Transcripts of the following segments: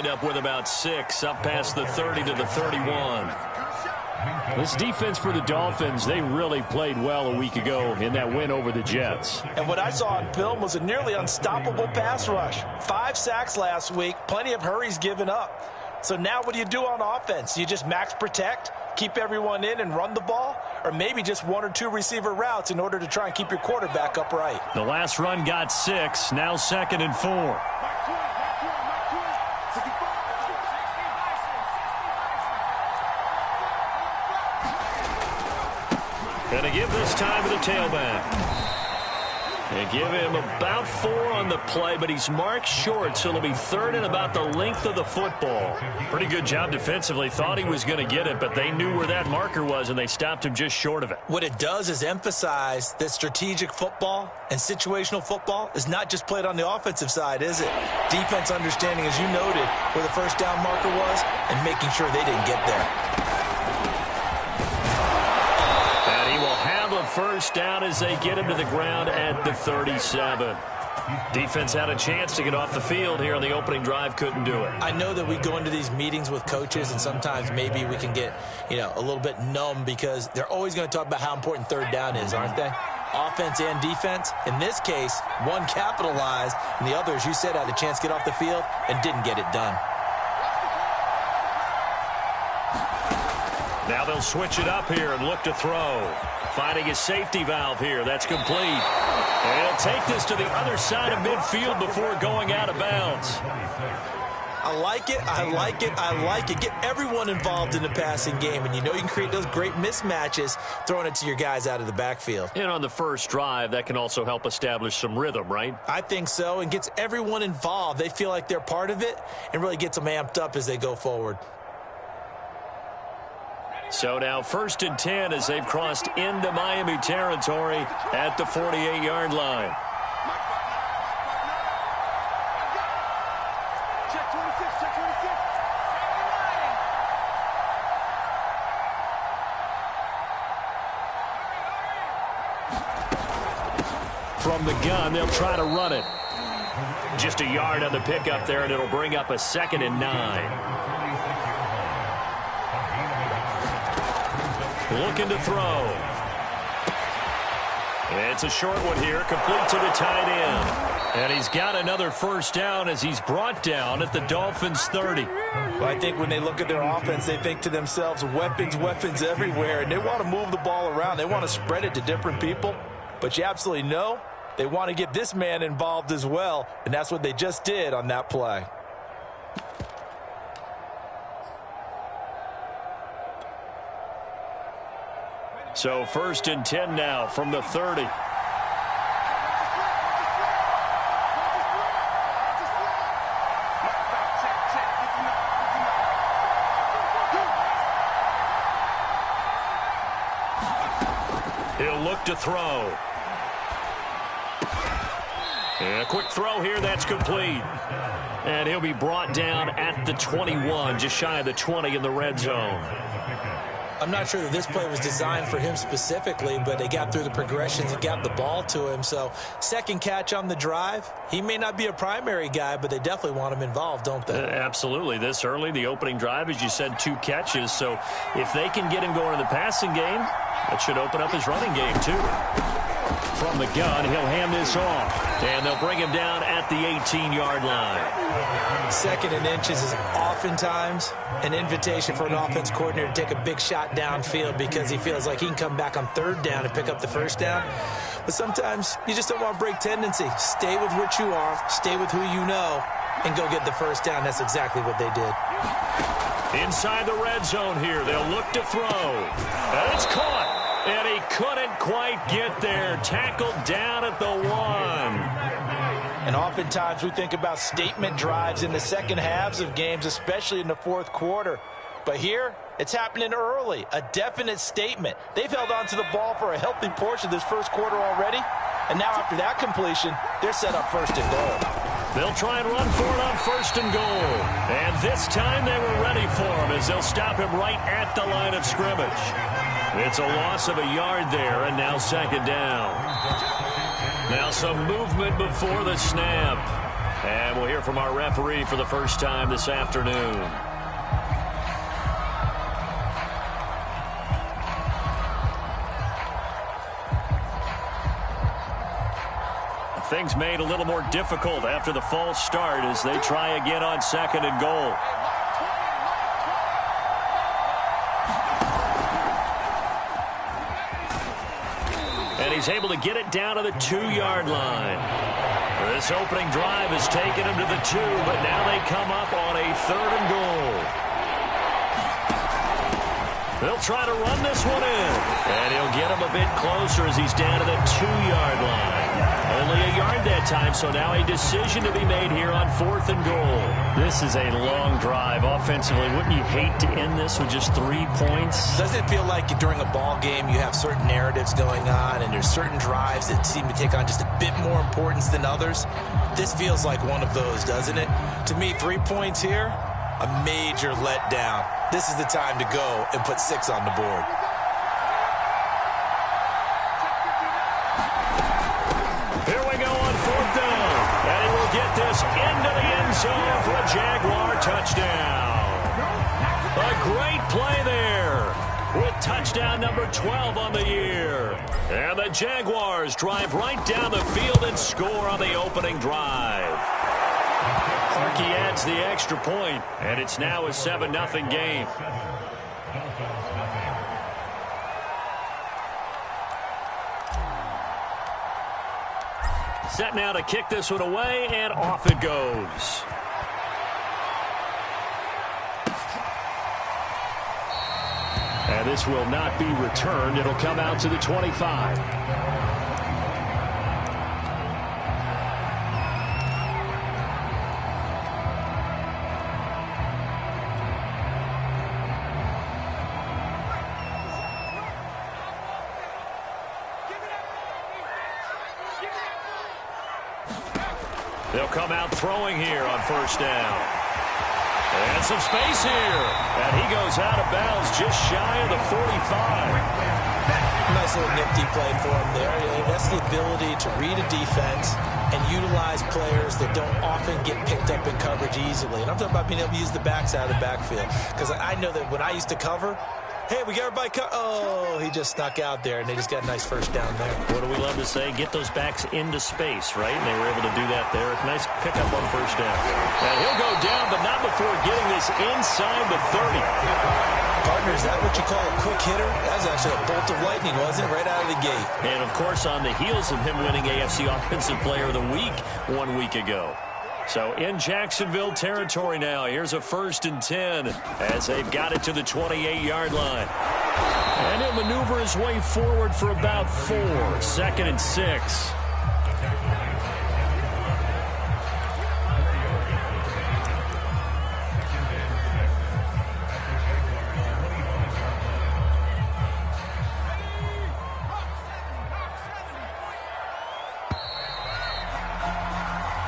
wind up with about 6, up past the 30 to the 31. This defense for the Dolphins, they really played well a week ago in that win over the Jets. And what I saw on film was a nearly unstoppable pass rush. 5 sacks last week, plenty of hurries given up. So now what do you do on offense? You just max protect, keep everyone in and run the ball, or maybe just 1 or 2 receiver routes in order to try and keep your quarterback upright. The last run got 6, now 2nd and 4. Going to give this time to the tailback. They give him about 4 on the play, but he's marked short, so it'll be 3rd and about the length of the football. Pretty good job defensively. Thought he was going to get it, but they knew where that marker was, and they stopped him just short of it. What it does is emphasize that strategic football and situational football is not just played on the offensive side, is it? Defense understanding, as you noted, where the first down marker was and making sure they didn't get there. First down as they get him to the ground at the 37. Defense had a chance to get off the field here on the opening drive, couldn't do it. I know that we go into these meetings with coaches, and sometimes maybe we can get, a little bit numb because they're always going to talk about how important 3rd down is, aren't they? Offense and defense. In this case, one capitalized, and the other, as you said, had a chance to get off the field and didn't get it done. Now they'll switch it up here and look to throw. Finding his safety valve here. That's complete. And he'll take this to the other side of midfield before going out of bounds. I like it. I like it. I like it. Get everyone involved in the passing game. And you know you can create those great mismatches throwing it to your guys out of the backfield. And on the first drive, that can also help establish some rhythm, right? I think so. And gets everyone involved. They feel like they're part of it and really gets them amped up as they go forward. So now 1st and 10 as they've crossed into Miami territory at the 48-yard line. From the gun, they'll try to run it. Just a yard on the pickup there, and it'll bring up a 2nd and 9. Looking to throw. It's a short one here, complete to the tight end. And he's got another first down as he's brought down at the Dolphins' 30. Well, I think when they look at their offense, they think to themselves, weapons, weapons everywhere. And they want to move the ball around. They want to spread it to different people. But you absolutely know they want to get this man involved as well. And that's what they just did on that play. So 1st and 10 now from the 30. He'll look to throw. And a quick throw here, that's complete. And he'll be brought down at the 21, just shy of the 20 in the red zone. I'm not sure that this play was designed for him specifically, but they got through the progressions and got the ball to him. So 2nd catch on the drive. He may not be a primary guy, but they definitely want him involved, don't they? Absolutely. This early, the opening drive, as you said, 2 catches. So if they can get him going in the passing game, that should open up his running game too. From the gun, he'll hand this off. And they'll bring him down at the 18-yard line. 2nd and inches is oftentimes an invitation for an offense coordinator to take a big shot downfield because he feels like he can come back on 3rd down and pick up the first down. But sometimes you just don't want to break tendency. Stay with what you are, stay with who you know, and go get the first down. That's exactly what they did. Inside the red zone here, they'll look to throw. And it's caught. And he couldn't quite get there. Tackled down at the 1. And oftentimes we think about statement drives in the second halves of games, especially in the 4th quarter. But here, it's happening early. A definite statement. They've held on to the ball for a healthy portion of this first quarter already. And now after that completion, they're set up 1st and goal. They'll try and run for it on 1st and goal. And this time they were ready for him as they'll stop him right at the line of scrimmage. It's a loss of a yard there, and now 2nd down. Now some movement before the snap. And we'll hear here from our referee for the first time this afternoon. Things made a little more difficult after the false start as they try again on 2nd and goal. And he's able to get it down to the 2-yard line. This opening drive has taken him to the 2, but now they come up on a 3rd and goal. They'll try to run this one in. And he'll get him a bit closer as he's down to the 2-yard line. Only a yard that time, so now a decision to be made here on 4th and goal. This is a long drive offensively. Wouldn't you hate to end this with just 3 points? Doesn't it feel like during a ball game you have certain narratives going on and there's certain drives that seem to take on just a bit more importance than others? This feels like one of those, doesn't it? To me, 3 points here, a major letdown. This is the time to go and put 6 on the board. Here we go on 4th down. And he will get this into the end zone for a Jaguar touchdown. A great play there with touchdown number 12 on the year. And the Jaguars drive right down the field and score on the opening drive. Harkey adds the extra point, and it's now a 7-0 game. Set now to kick this one away, and off it goes. And this will not be returned. It'll come out to the 25. They'll come out throwing here on 1st down. And some space here. And he goes out of bounds just shy of the 45. Nice little nifty play for him there. That's the ability to read a defense and utilize players that don't often get picked up in coverage easily. And I'm talking about being able to use the backs out of the backfield. Because I know that when I used to cover, hey, we got everybody oh, he just snuck out there, and they just got a nice 1st down there. What do we love to say? Get those backs into space, right? And they were able to do that there. Nice pickup on 1st down. And he'll go down, but not before getting this inside the 30. Partner, is that what you call a quick hitter? That was actually a bolt of lightning, wasn't it? Right out of the gate. And, of course, on the heels of him winning AFC Offensive Player of the Week 1 week ago. So in Jacksonville territory now. Here's a 1st and 10 as they've got it to the 28-yard line. And he'll maneuver his way forward for about 4. 2nd and 6.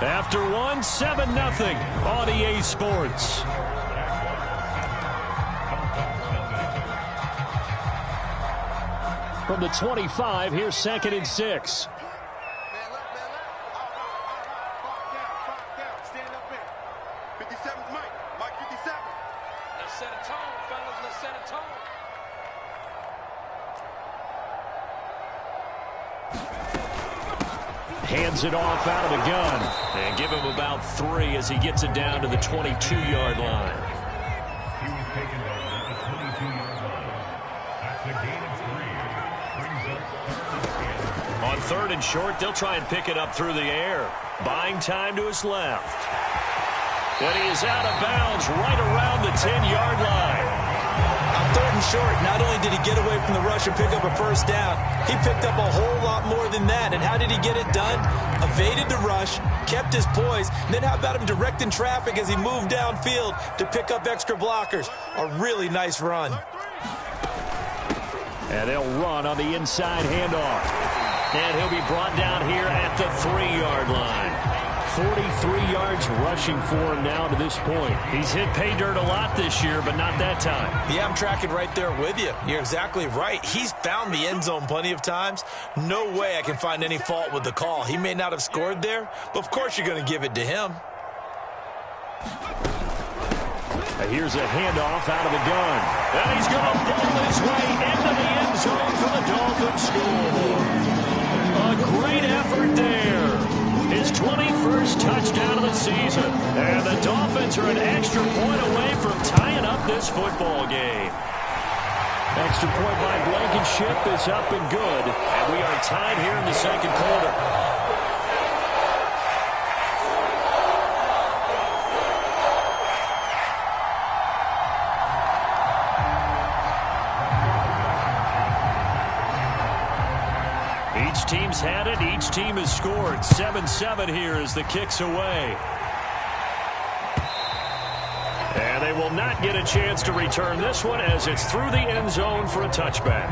After 1, 7-0 on EA Sports. From the 25, here's 2nd and 6. Hands it off out of the gun. And give him about 3 as he gets it down to the 22-yard line. On 3rd and short, they'll try and pick it up through the air. Buying time to his left. And he is out of bounds right around the 10-yard line. On 3rd and short, not only did he get away from the rush and pick up a 1st down, he picked up a whole lot more than that. And how did he get it done? Evaded the rush, kept his poise, and then how about him directing traffic as he moved downfield to pick up extra blockers? A really nice run. And they'll run on the inside handoff. And he'll be brought down here at the 3-yard line. 43 yards rushing for him now to this point. He's hit pay dirt a lot this year, but not that time. Yeah, I'm tracking right there with you. You're exactly right. He's found the end zone plenty of times. No way I can find any fault with the call. He may not have scored there, but of course you're going to give it to him. Here's a handoff out of the gun. And he's going to ball his way into the end zone for the Dolphins score. A great effort there. His 21st touchdown of the season. And the Dolphins are an extra point away from tying up this football game. Extra point by Blankenship is up and good. And we are tied here in the second quarter. Each team's had it. Each team has scored. 7-7 here as the kick's away. And they will not get a chance to return this one as it's through the end zone for a touchback.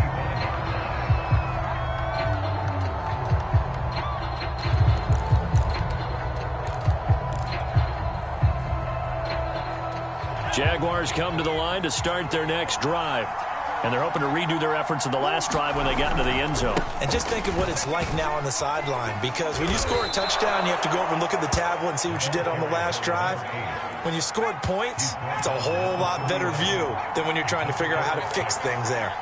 Jaguars come to the line to start their next drive. And they're hoping to redo their efforts in the last drive when they got into the end zone. And just think of what it's like now on the sideline, because when you score a touchdown, you have to go over and look at the tablet and see what you did on the last drive. When you scored points, it's a whole lot better view than when you're trying to figure out how to fix things there.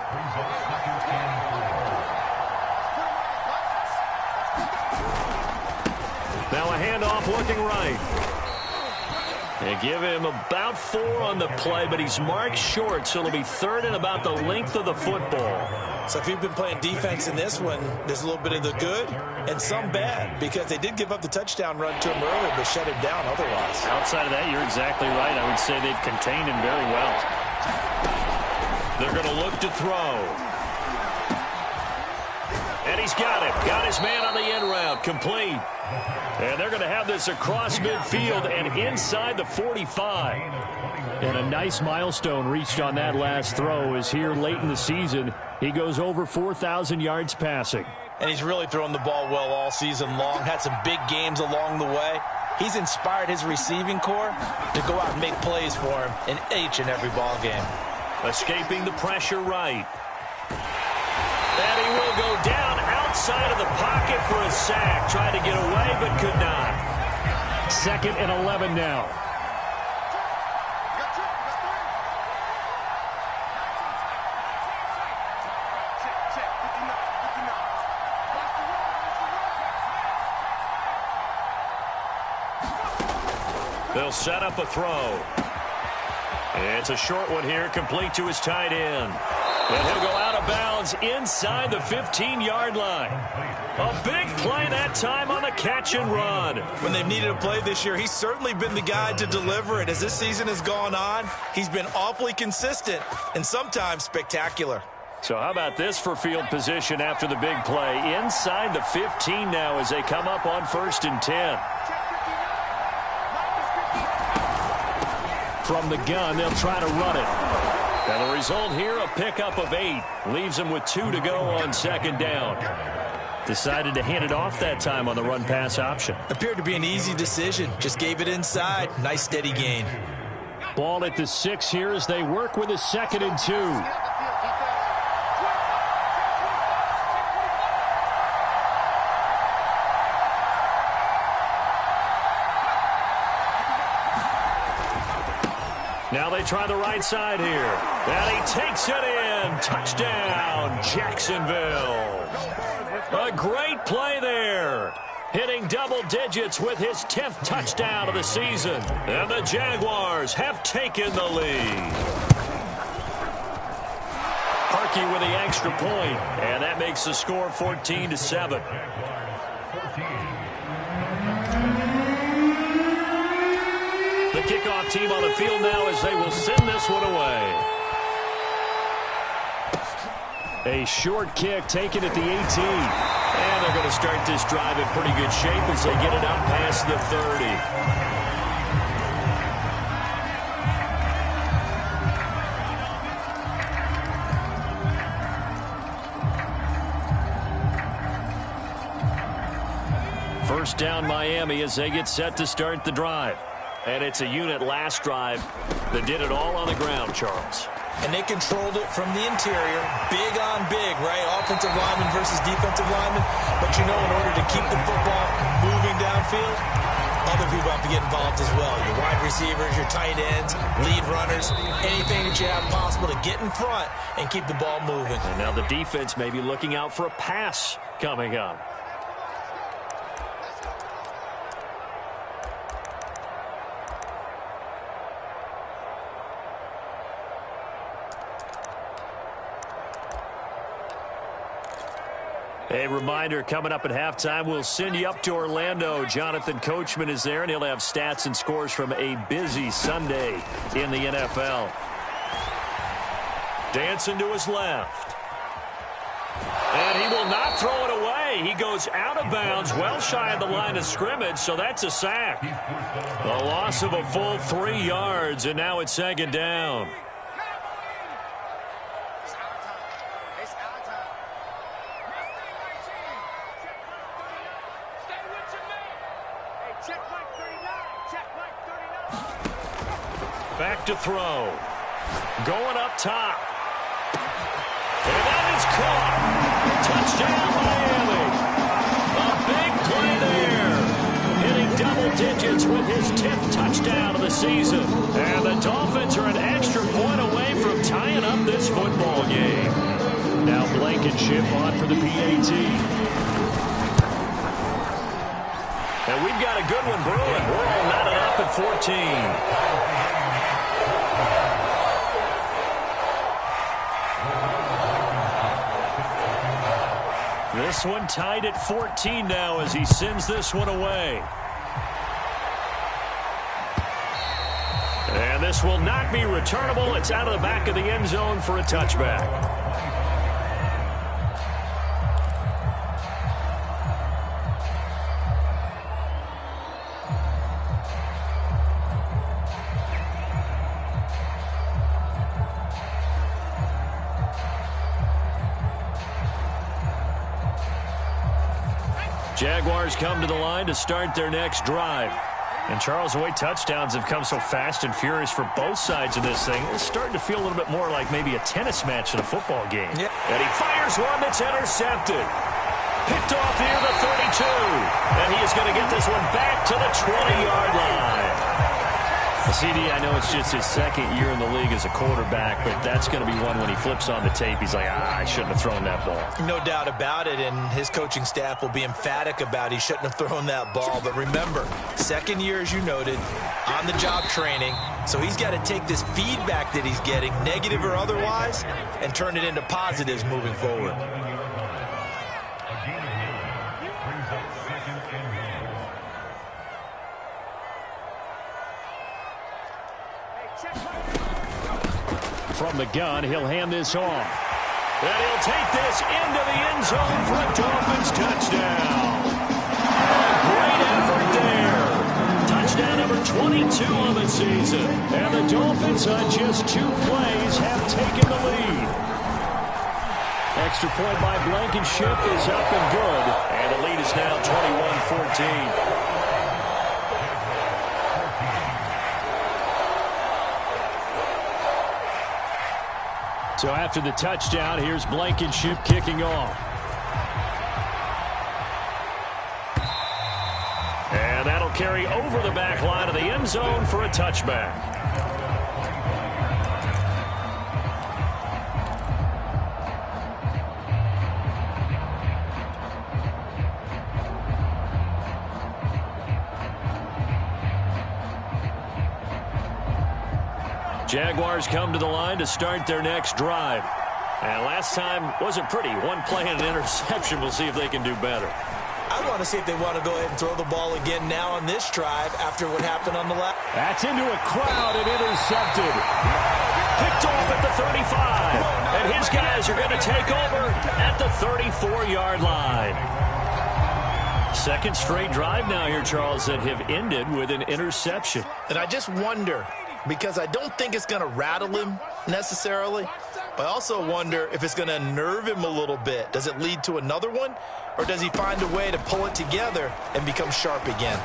Now a handoff looking right. They give him about 4 on the play, but he's marked short, so it'll be third and about the length of the football. So if you've been playing defense in this one, there's a little bit of the good and some bad, because they did give up the touchdown run to him earlier, but shut him down otherwise. Outside of that, you're exactly right. I would say they've contained him very well. They're going to look to throw. And he's got it. Got his man on the end route. Complete. And they're going to have this across midfield and inside the 45. And a nice milestone reached on that last throw is here late in the season. He goes over 4,000 yards passing. And he's really thrown the ball well all season long. Had some big games along the way. He's inspired his receiving corps to go out and make plays for him in each and every ball game. Escaping the pressure right. And he will go down outside of the pocket for a sack. Tried to get away, but could not. 2nd and 11 now. They'll set up a throw. It's a short one here, complete to his tight end. And he'll go out of bounds inside the 15-yard line. A big play that time on the catch and run. When they've needed a play this year, he's certainly been the guy to deliver it. As this season has gone on, he's been awfully consistent and sometimes spectacular. So how about this for field position after the big play? Inside the 15 now as they come up on 1st and 10. From the gun, they'll try to run it. And the result here, a pickup of 8. Leaves them with 2 to go on 2nd down. Decided to hand it off that time on the run-pass option. Appeared to be an easy decision. Just gave it inside. Nice steady gain. Ball at the 6 here as they work with a 2nd and 2. Now they try the right side here. And he takes it in. Touchdown, Jacksonville. A great play there. Hitting double digits with his 10th touchdown of the season. And the Jaguars have taken the lead. Harkey with the extra point. And that makes the score 14-7. The kickoff team on the field now as they will send this one away. A short kick taken at the 18. And they're going to start this drive in pretty good shape as they get it up past the 30. First down Miami as they get set to start the drive. And it's a unit last drive that did it all on the ground, Charles. And they controlled it from the interior. Big on big, right? Offensive lineman versus defensive lineman. But you know, in order to keep the football moving downfield, other people have to get involved as well. Your wide receivers, your tight ends, lead runners, anything that you have possible to get in front and keep the ball moving. And now the defense may be looking out for a pass coming up. A reminder, coming up at halftime, we'll send you up to Orlando. Jonathan Coachman is there, and he'll have stats and scores from a busy Sunday in the NFL. Dancing to his left. And he will not throw it away. He goes out of bounds, well shy of the line of scrimmage, so that's a sack. A loss of a full 3 yards, and now it's second down. Back to throw. Going up top. And that is caught. Touchdown, Miami. A big play there. Hitting double digits with his 10th touchdown of the season. And the Dolphins are an extra point away from tying up this football game. Now Blankenship on for the PAT. And we've got a good one brewing. We're all knotted up at 14. This one tied at 14 now as he sends this one away. And this will not be returnable. It's out of the back of the end zone for a touchback. Jaguars come to the line to start their next drive. And Charles, the way touchdowns have come so fast and furious for both sides of this thing, it's starting to feel a little bit more like maybe a tennis match in a football game. Yep. And he fires one that's intercepted. Picked off near the 32. And he is going to get this one back to the 20-yard line. CD, I know it's just his second year in the league as a quarterback, but that's going to be one when he flips on the tape, he's like, I shouldn't have thrown that ball. No doubt about it, and his coaching staff will be emphatic about he shouldn't have thrown that ball. But remember, second year, as you noted, on-the-job training, so he's got to take this feedback that he's getting, negative or otherwise, and turn it into positives moving forward. From the gun, he'll hand this off. And he'll take this into the end zone for a Dolphins touchdown. A great effort there. Touchdown number 22 on the season. And the Dolphins on just 2 plays have taken the lead. Extra point by Blankenship is up and good. And the lead is now 21-14. So after the touchdown, here's Blankenship kicking off. And that'll carry over the back line of the end zone for a touchback. Jaguars come to the line to start their next drive. And last time wasn't pretty. One play and an interception. We'll see if they can do better. I want to see if they want to go ahead and throw the ball again now on this drive after what happened on the last. That's into a crowd and intercepted. Picked off at the 35. And his guys are going to take over at the 34-yard line. Second straight drive now here, Charles, that have ended with an interception. And I just wonder, because I don't think it's going to rattle him necessarily, but I also wonder if it's going to nerve him a little bit. Does it lead to another one, or does he find a way to pull it together and become sharp again?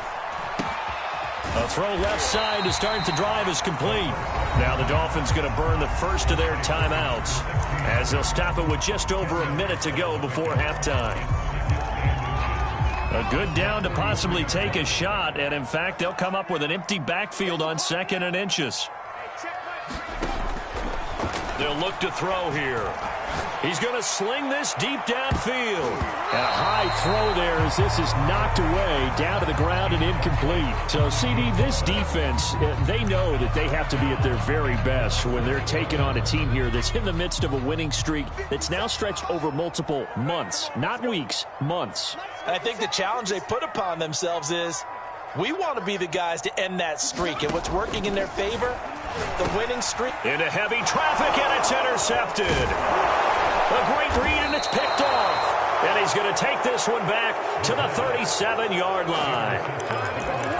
A throw left side to start the drive is complete. Now the Dolphins going to burn the first of their timeouts as they'll stop it with just over a minute to go before halftime. A good down to possibly take a shot, and in fact, they'll come up with an empty backfield on 2nd and inches. They'll look to throw here. He's going to sling this deep downfield. And a high throw there as this is knocked away, down to the ground and incomplete. So, CD, this defense, they know that they have to be at their very best when they're taking on a team here that's in the midst of a winning streak that's now stretched over multiple months, not weeks, months. I think the challenge they put upon themselves is we want to be the guys to end that streak. And what's working in their favor, the winning streak. Into heavy traffic, and it's intercepted. A great read, and it's picked off. And he's going to take this one back to the 37-yard line.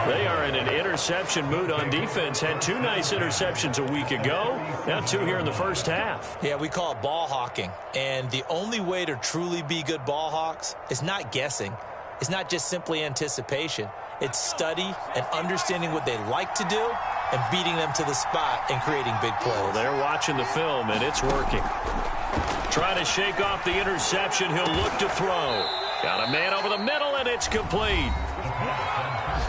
They are in an interception mood on defense. Had 2 nice interceptions a week ago. Now 2 here in the first half. Yeah, we call it ball hawking. And the only way to truly be good ball hawks is not guessing. It's not just simply anticipation. It's study and understanding what they like to do and beating them to the spot and creating big plays. Well, they're watching the film, and it's working. Trying to shake off the interception. He'll look to throw. Got a man over the middle, and it's complete.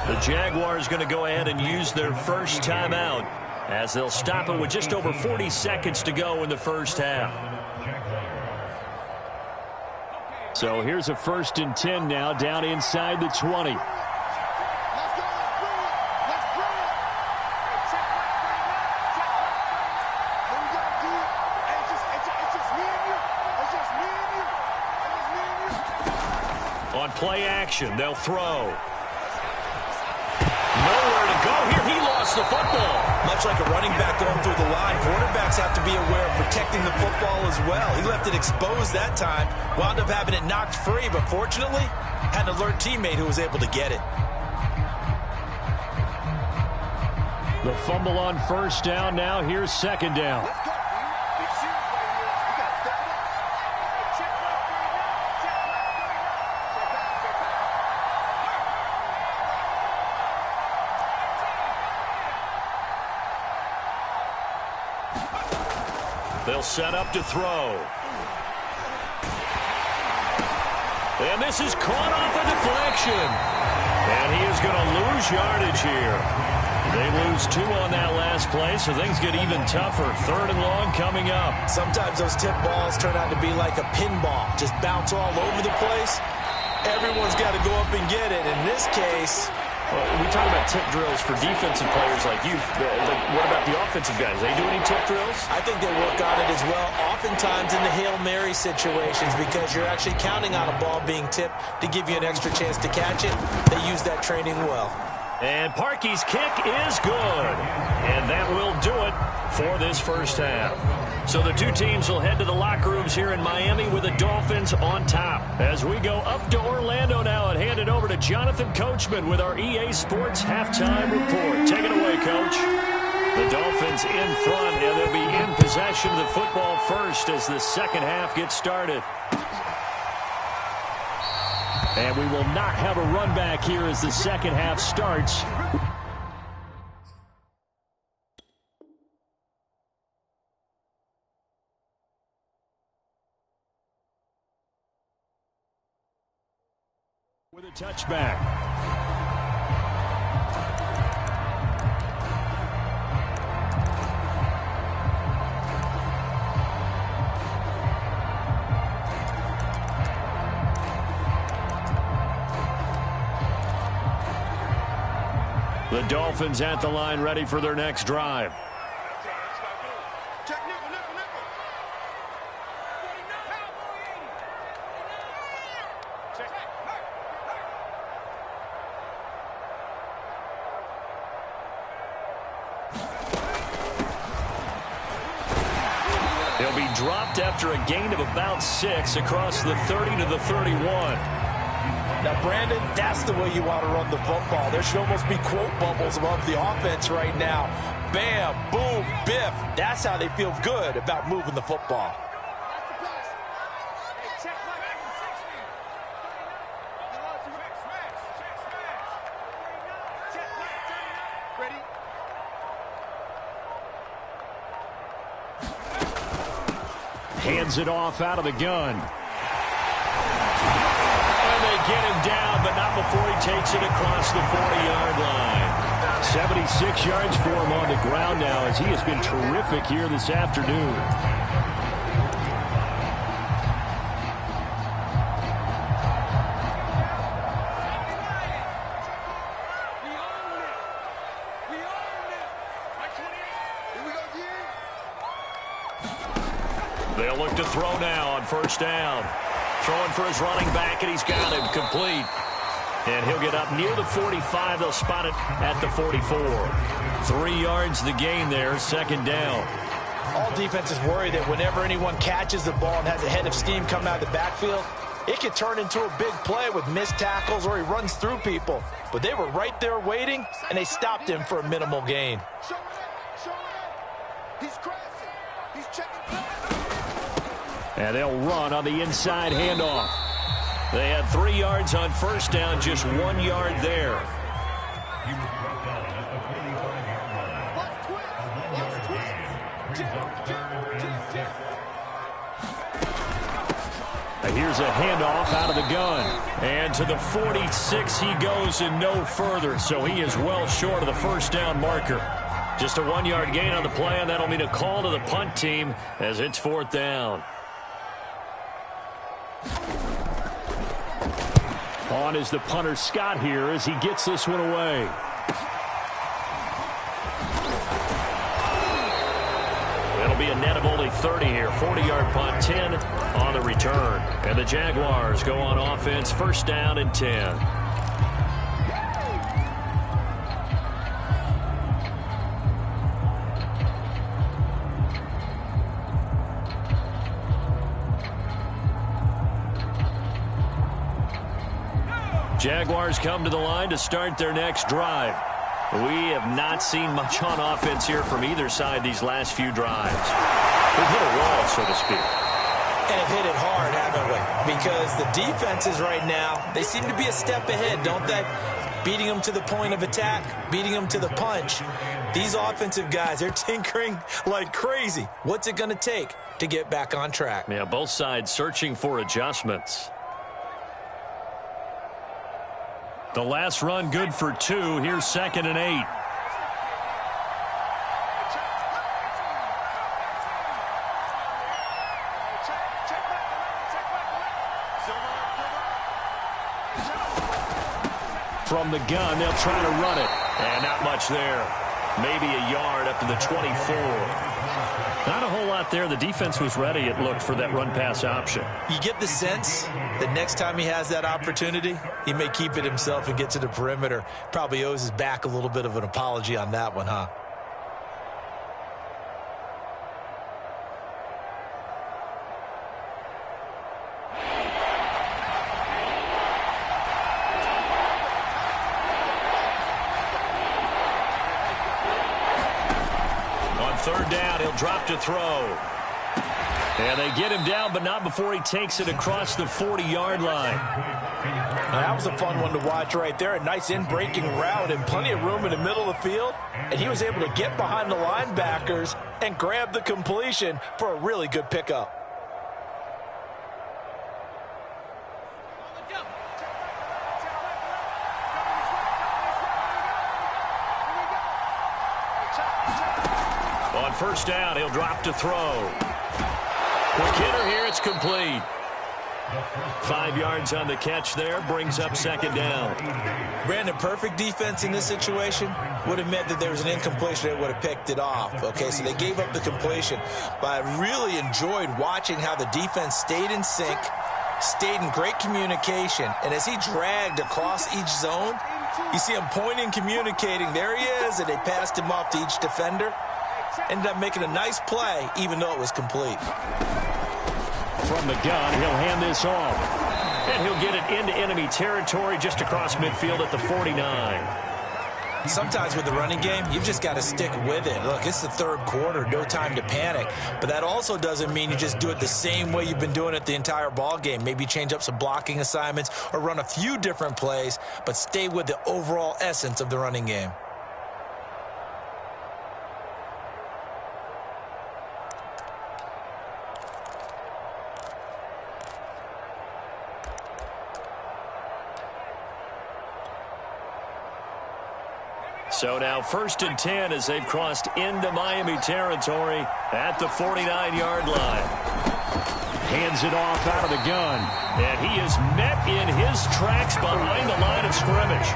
The Jaguars going to go ahead and use their first timeout as they'll stop it with just over 40 seconds to go in the first half. So here's a 1st and 10 now, down inside the 20. On play action, they'll throw. Nowhere to go here. He lost the football. Much like a running back going through the line, quarterbacks have to be aware of protecting the football as well. He left it exposed that time, wound up having it knocked free, but fortunately, had an alert teammate who was able to get it. The fumble on 1st down. Now here's 2nd down. They'll set up to throw. And this is caught off a deflection. And he is going to lose yardage here. They lose 2 on that last play, so things get even tougher. 3rd and long coming up. Sometimes those tip balls turn out to be like a pinball. Just bounce all over the place. Everyone's got to go up and get it. In this case, we talk about tip drills for defensive players like you. What about the offensive guys? They do any tip drills? I think they work on it as well, oftentimes in the Hail Mary situations, because you're actually counting on a ball being tipped to give you an extra chance to catch it. They use that training well. And Parkey's kick is good. And that will do it for this first half. So the 2 teams will head to the locker rooms here in Miami with the Dolphins on top. As we go up to Orlando now and hand it over to Jonathan Coachman with our EA Sports Halftime Report. Take it away, Coach. The Dolphins in front, and they'll be in possession of the football first as the second half gets started. And we will not have a run back here as the second half starts. With a touchback. The Dolphins at the line, ready for their next drive. He'll be dropped after a gain of about 6 across the 30 to the 31. Now, Brandon, that's the way you want to run the football. There should almost be quote bubbles above the offense right now. Bam, boom, biff. That's how they feel good about moving the football. Hands it off out of the gun. And they get him down, but not takes it across the 40-yard line. 76 yards for him on the ground now, as he has been terrific here this afternoon. They'll look to throw now on first down. Throwing for his running back, and he's got him complete. And he'll get up near the 45. They'll spot it at the 44. 3 yards the gain there, second down. All defenses worry that whenever anyone catches the ball and has a head of steam coming out of the backfield, it could turn into a big play with missed tackles or he runs through people. But they were right there waiting, and they stopped him for a minimal gain. He's crashing. He's checking. And they'll run on the inside handoff. They had 3 yards on first down, just 1 yard there. And here's a handoff out of the gun. And to the 46 he goes and no further, so he is well short of the first down marker. Just a 1 yard gain on the play, and that'll mean a call to the punt team as it's fourth down. On is the punter Scott here as he gets this one away. It'll be a net of only 30 here. 40-yard punt, 10 on the return. And the Jaguars go on offense, first down and 10. Jaguars come to the line to start their next drive. We have not seen much on offense here from either side these last few drives. We've hit a wall, so to speak. And have hit it hard, haven't we? Because the defenses right now, they seem to be a step ahead, don't they? Beating them to the point of attack, beating them to the punch. These offensive guys, they're tinkering like crazy. What's it going to take to get back on track? Yeah, both sides searching for adjustments. The last run good for 2. Here's 2nd and 8. From the gun, they'll try to run it. And not much there. Maybe a yard up to the 24. Not a whole lot there. The defense was ready, it looked, for that run-pass option. You get the sense that next time he has that opportunity, he may keep it himself and get to the perimeter. Probably owes his back a little bit of an apology on that one, huh? Third down, he'll drop to throw. And they get him down, but not before he takes it across the 40-yard line. That was a fun one to watch right there. A nice in-breaking route and plenty of room in the middle of the field. And he was able to get behind the linebackers and grab the completion for a really good pickup. On first down, he'll drop to throw. Quick hitter here, it's complete. 5 yards on the catch there, brings up second down. Brandon, perfect defense in this situation would have meant that there was an incompletion that would have picked it off. Okay, so they gave up the completion. But I really enjoyed watching how the defense stayed in sync, stayed in great communication, and as he dragged across each zone, you see him pointing, communicating. There he is, and they passed him off to each defender. Ended up making a nice play, even though it was complete. From the gun, he'll hand this off. And he'll get it into enemy territory just across midfield at the 49. Sometimes with the running game, you've just got to stick with it. Look, it's the third quarter, no time to panic. But that also doesn't mean you just do it the same way you've been doing it the entire ball game. Maybe change up some blocking assignments or run a few different plays, but stay with the overall essence of the running game. So now 1st and 10 as they've crossed into Miami territory at the 49-yard line. Hands it off out of the gun. And he is met in his tracks behind the line of scrimmage.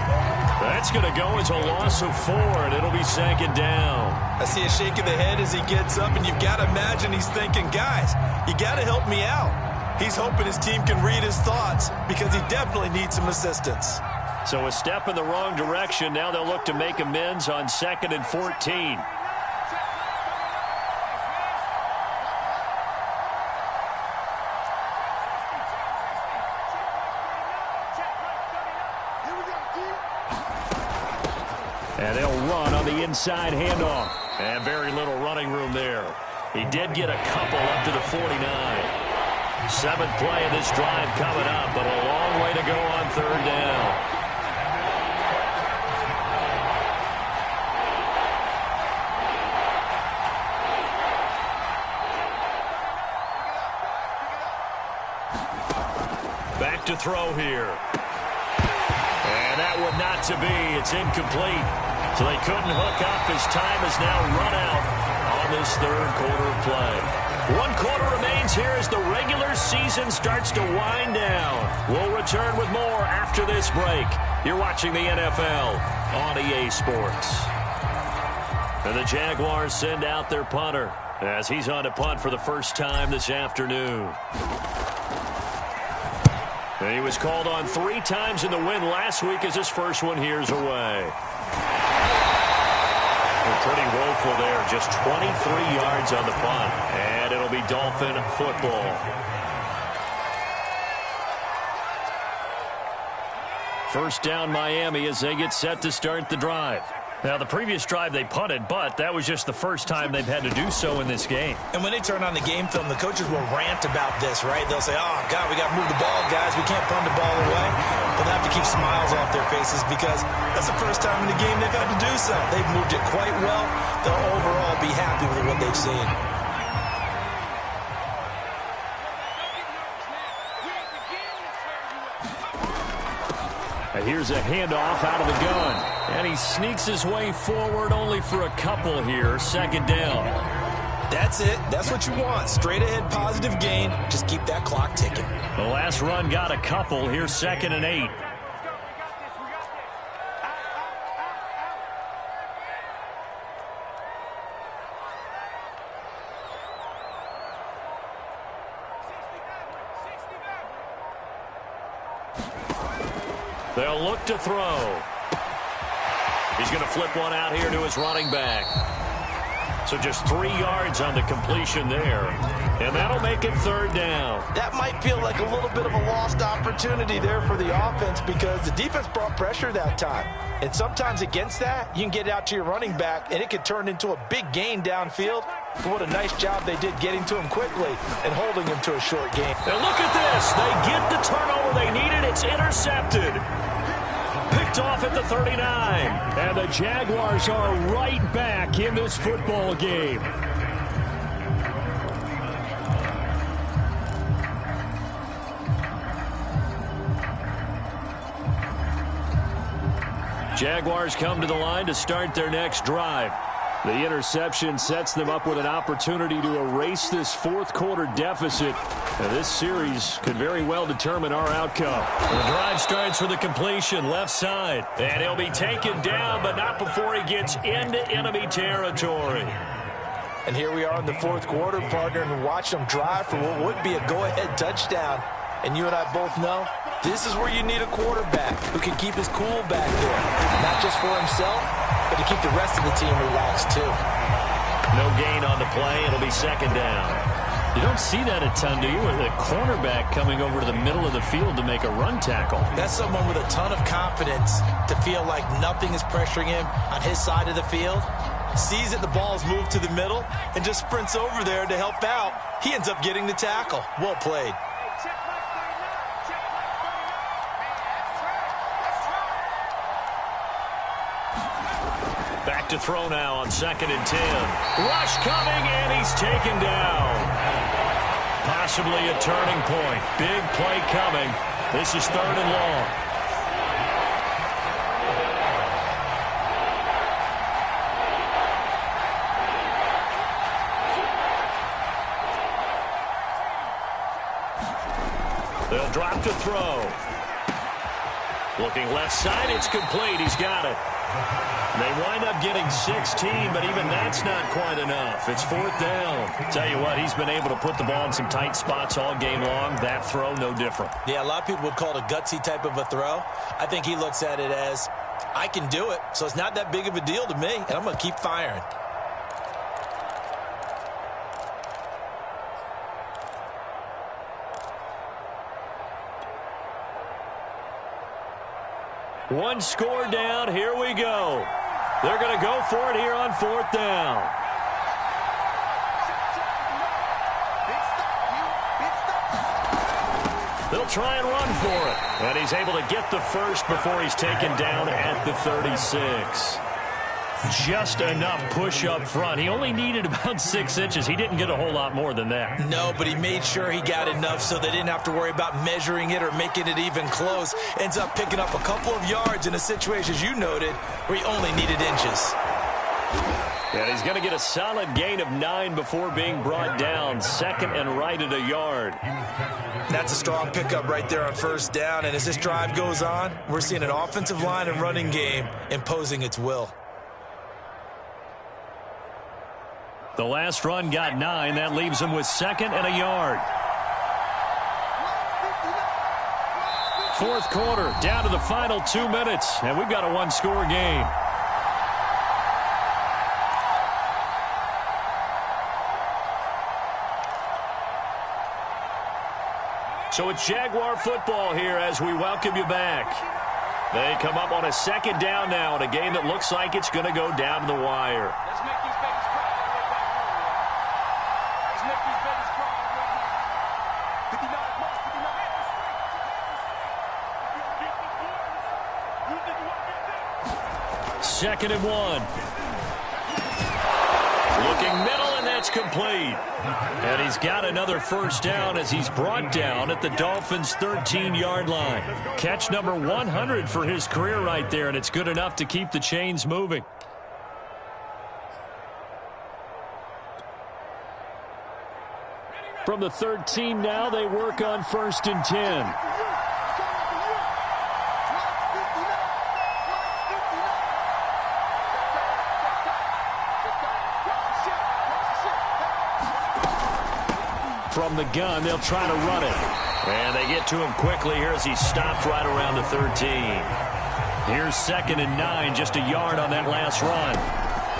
That's going to go as a loss of 4, and it'll be 2nd down. I see a shake of the head as he gets up, and you've got to imagine he's thinking, guys, you got to help me out. He's hoping his team can read his thoughts because he definitely needs some assistance. So a step in the wrong direction. Now they'll look to make amends on 2nd and 14. And they'll run on the inside handoff. And very little running room there. He did get a couple up to the 49. 7th play of this drive coming up, but a long way to go on 3rd down. Back to throw here. And that one not to be. It's incomplete. So they couldn't hook up. His time is now run out on this 3rd quarter of play. 1 quarter remains here as the regular season starts to wind down. We'll return with more after this break. You're watching the NFL on EA Sports. And the Jaguars send out their punter as he's on to punt for the first time this afternoon. And he was called on 3 times in the win last week as his first one here's away. Pretty woeful there. Just 23 yards on the punt. And it'll be Dolphin football. First down Miami as they get set to start the drive. Now, the previous drive they punted, but that was just the first time they've had to do so in this game. And when they turn on the game film, the coaches will rant about this, right? They'll say, oh, God, we got to move the ball, guys. We can't punt the ball away. But they have to keep smiles off their faces because that's the first time in the game they've had to do so. They've moved it quite well. They'll overall be happy with what they've seen. And here's a handoff out of the gun. And he sneaks his way forward only for a couple here. 2nd down. That's it. That's what you want. Straight ahead positive gain. Just keep that clock ticking. The last run got a couple. Here's 2nd and 8. They'll look to throw. He's going to flip one out here to his running back. So just 3 yards on the completion there. And that'll make it 3rd down. That might feel like a little bit of a lost opportunity there for the offense because the defense brought pressure that time. And sometimes against that, you can get out to your running back, and it could turn into a big gain downfield. But what a nice job they did getting to him quickly and holding him to a short gain. And look at this. They get the turnover they needed. It's intercepted. Picked off at the 39. And the Jaguars are right back in this football game. Jaguars come to the line to start their next drive. The interception sets them up with an opportunity to erase this 4th quarter deficit. Now, this series could very well determine our outcome. The drive starts with a completion left side. And he'll be taken down, but not before he gets into enemy territory. And here we are in the 4th quarter, partner, and watch them drive for what would be a go-ahead touchdown. And you and I both know this is where you need a quarterback who can keep his cool back there. Not just for himself, but to keep the rest of the team relaxed too. No gain on the play. It'll be 2nd down. You don't see that a ton, do you? With a cornerback coming over to the middle of the field to make a run tackle. That's someone with a ton of confidence to feel like nothing is pressuring him on his side of the field. Sees that the ball is moved to the middle and just sprints over there to help out. He ends up getting the tackle. Well played. Back to throw now on 2nd and 10. Rush coming, and he's taken down. Possibly a turning point. Big play coming. This is 3rd and long. drop to throw. Looking left side, it's complete. He's got it. They wind up getting 16, but even that's not quite enough. It's 4th down. Tell you what, he's been able to put the ball in some tight spots all game long. That throw, no different. Yeah, a lot of people would call it a gutsy type of a throw. I think he looks at it as, I can do it, so it's not that big of a deal to me, and I'm going to keep firing. One score down. Here we go. They're going to go for it here on 4th down. They'll try and run for it. And he's able to get the first before he's taken down at the 36. Just enough push up front. He only needed about 6 inches. He didn't get a whole lot more than that. No, but he made sure he got enough so they didn't have to worry about measuring it or making it even close. Ends up picking up a couple of yards in a situation, as you noted, where he only needed inches. And he's going to get a solid gain of 9 before being brought down. 2nd and right at a yard. That's a strong pickup right there on 1st down. And as this drive goes on, we're seeing an offensive line and running game imposing its will. The last run got 9. That leaves him with 2nd and a yard. 4th quarter, down to the final 2 minutes, and we've got a one-score game. So it's Jaguar football here as we welcome you back. They come up on a 2nd down now in a game that looks like it's going to go down to the wire. Second and 1. Looking middle, and that's complete. And he's got another 1st down as he's brought down at the Dolphins' 13-yard line. Catch number 100 for his career right there, and it's good enough to keep the chains moving. From the 13 now, they work on 1st and 10. From the gun, they'll try to run it. And they get to him quickly here as he stopped right around the 13. Here's 2nd and 9, just a yard on that last run.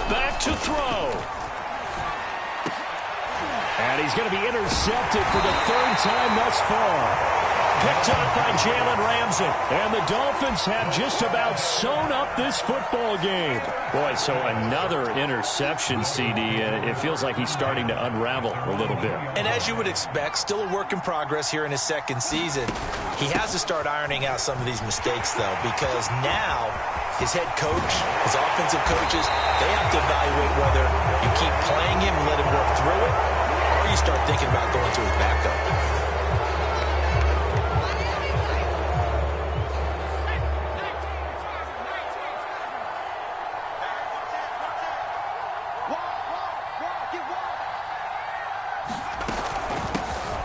Back to throw. And he's going to be intercepted for the 3rd time thus far. Picked up by Jalen Ramsey. And the Dolphins have just about sewn up this football game. Boy, so another interception, CD. It feels like he's starting to unravel a little bit. And as you would expect, still a work in progress here in his 2nd season. He has to start ironing out some of these mistakes, though, because now his head coach, his offensive coaches, they have to evaluate whether you keep playing him and let him work through it, or you start thinking about going to his backup.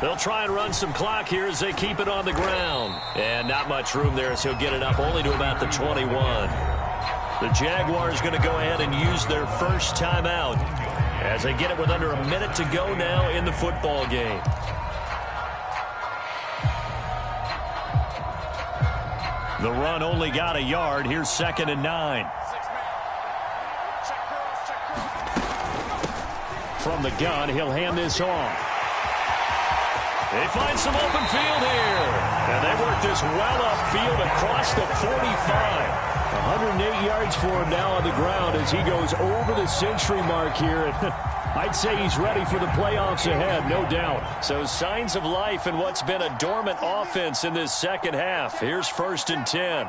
They'll try and run some clock here as they keep it on the ground. And not much room there as he'll get it up only to about the 21. The Jaguars going to go ahead and use their first timeout as they get it with under a minute to go now in the football game. The run only got a yard. Here's 2nd and 9. From the gun, he'll hand this off. They find some open field here. And they work this well upfield across the 45. 108 yards for him now on the ground as he goes over the century mark here. I'd say he's ready for the playoffs ahead, no doubt. So signs of life in what's been a dormant offense in this 2nd half. Here's 1st and 10.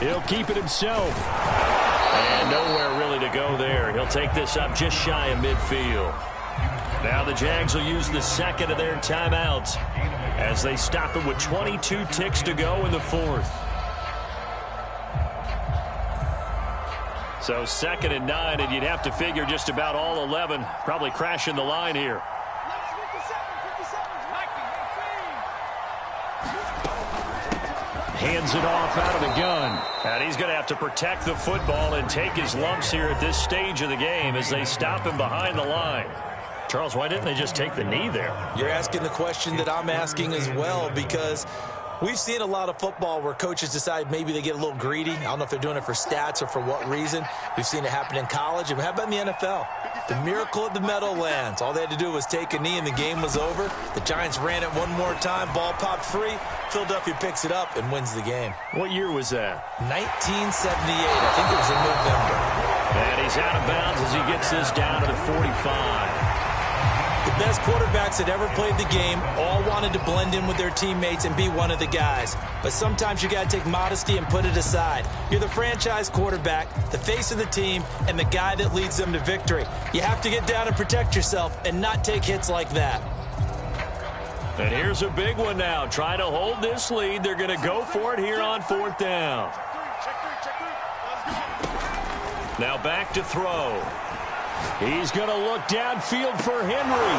He'll keep it himself. And nowhere really to go there. He'll take this up just shy of midfield. Now the Jags will use the 2nd of their timeouts as they stop it with 22 ticks to go in the 4th. So 2nd and 9, and you'd have to figure just about all 11 probably crashing the line here. Hands it off out of the gun. And he's going to have to protect the football and take his lumps here at this stage of the game as they stop him behind the line. Charles, why didn't they just take the knee there? You're asking the question that I'm asking as well, because we've seen a lot of football where coaches decide maybe they get a little greedy. I don't know if they're doing it for stats or for what reason. We've seen it happen in college. And how about in the NFL? The miracle of the Meadowlands. All they had to do was take a knee and the game was over. The Giants ran it one more time. Ball popped free. Philadelphia picks it up and wins the game. What year was that? 1978. I think it was in November. And he's out of bounds as he gets this down to the 45. The best quarterbacks that ever played the game all wanted to blend in with their teammates and be one of the guys. But sometimes you got to take modesty and put it aside. You're the franchise quarterback, the face of the team, and the guy that leads them to victory. You have to get down and protect yourself and not take hits like that. And here's a big one now. Trying to hold this lead. They're going to go for it here on 4th down. Now back to throw. He's going to look downfield for Henry.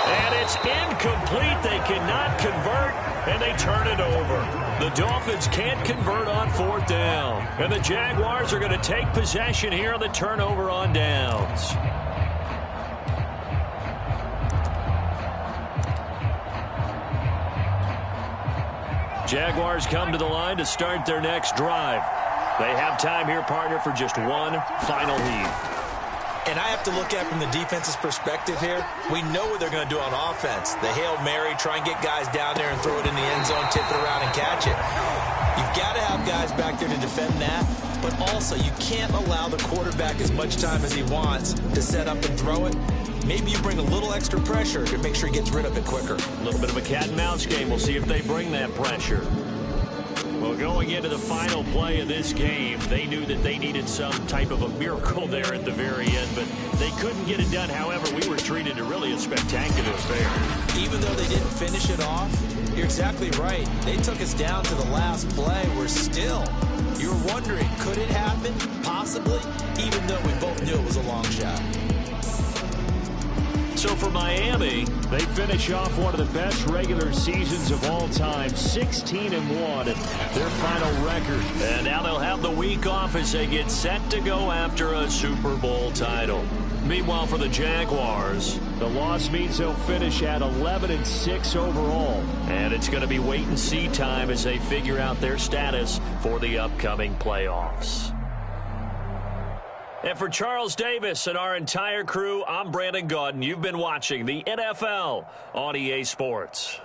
And it's incomplete. They cannot convert, and they turn it over. The Dolphins can't convert on 4th down. And the Jaguars are going to take possession here on the turnover on downs. Jaguars come to the line to start their next drive. They have time here, partner, for just one final heave. And I have to look at it from the defense's perspective here. We know what they're going to do on offense. The Hail Mary, try and get guys down there and throw it in the end zone, tip it around and catch it. You've got to have guys back there to defend that, but also you can't allow the quarterback as much time as he wants to set up and throw it. Maybe you bring a little extra pressure to make sure he gets rid of it quicker. A little bit of a cat and mouse game. We'll see if they bring that pressure. Well, going into the final play of this game, they knew that they needed some type of a miracle there at the very end, but they couldn't get it done. However, we were treated to really a spectacular affair. Even though they didn't finish it off, you're exactly right. They took us down to the last play. We're still, you were wondering, could it happen? Possibly, even though we both knew it was a long shot. So for Miami, they finish off one of the best regular seasons of all time, 16-1 at their final record. And now they'll have the week off as they get set to go after a Super Bowl title. Meanwhile, for the Jaguars, the loss means they'll finish at 11-6 overall. And it's going to be wait-and-see time as they figure out their status for the upcoming playoffs. And for Charles Davis and our entire crew, I'm Brandon Gaudin. You've been watching the NFL on EA Sports.